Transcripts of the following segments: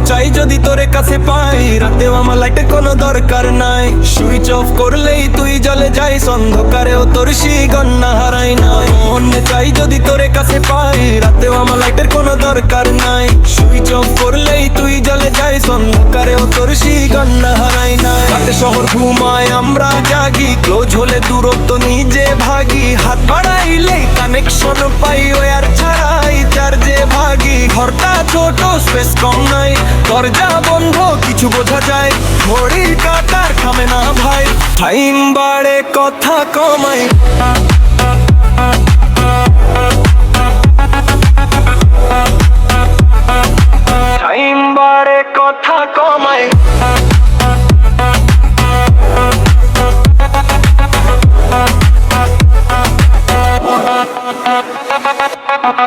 চাই যদি তোরে কাছে পাই, রাতেও আমার লাইটের কোনো দরকার নাই। সুইচ অফ করলেই তুই জ্বলে যাইস, অন্ধকারেও তোর শিকন্যা হারাই নাই। মনে চাই যদি তোরে কাছে পাই, রাতেও আমার লাইটের কোনো দরকার নাই। সুইচ অফ করলেই তুই জ্বলে যাইস, অন্ধকারেও তোর শিকন্যা হারাই নাই। রাতে শহর ঘুমায় আমরা জাগি, ক্লোজ হলে দূরত্ব নিজে ভাগি। হাত বাড়াইলেই কানেকশন পাই, ওয়ার ছাড়াই চার্জে ভাগি। ঘরটা ছোট, স্পেস কম নাই, দরজা বন্ধ কিছু বোঝা যায়। ঘড়ির কাটার থামে না ভাই, টাইম বাড়ে কথা কমাই। টাইম বাড়ে কথা কমাই।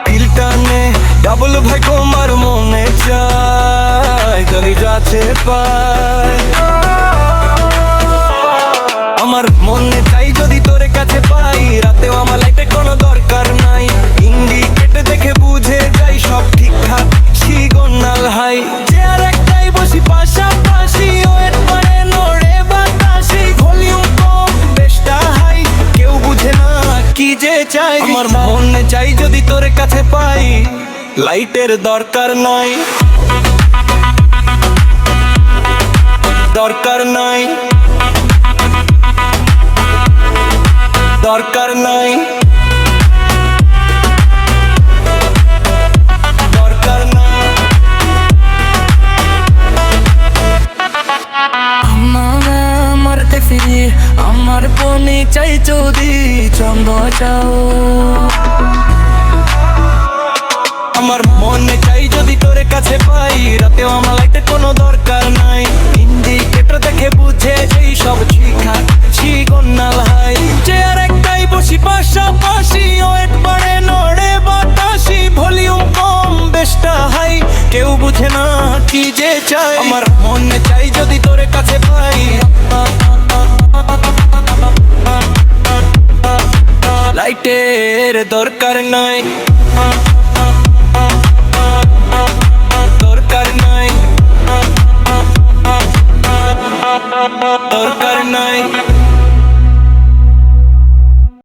দিলটানে ডাবল ভাই তোমার মনে চাই, গলি যাচ্ছে পায়। আমার মনে চাই যদি তোরে কাছে পাই, রাতেও আমার লাইটে কোনো দরকার নাই। ইন্ডিকেটর দেখে বুঝে যাই সব ঠিকঠাক, সিগন্যাল হাই। চেয়ার একটাই বসি পাশাপাশি, ওয়েট মানে নড়ে বাতাসি। ভলিউম কম, বেশটা হাই, কেউ বুঝে না কি যে চাই। আমার মনে চাই যদি তোরে কাছে পাই, লাইটের দরকার নাই, দরকার নাই, দরকার নাই, দরকার নাই। আমার ট্যাক্সি, আমার পনি চাই যদি চন্দ চাও। আমার মনে চাই যদি তোরে কাছে পাই, রাতেও আমার লাইটের কোনো দরকার নাই। ইন্ডিকেটর দেখে বুঝে যেই সব ঠিকঠাক, সিগন্যাল হাই। চেয়ার একটাই বসি পাশাপাশি, ওয়েট বাড়ে নড়ে বাতাসি। ভলিউম কম, বেশটা হাই, কেউ বুঝে না কি যে চাই। আমার মনে চাই যদি তোরে কাছে পাই, লাইটের দরকার নাই, দরকার নাই, দরকার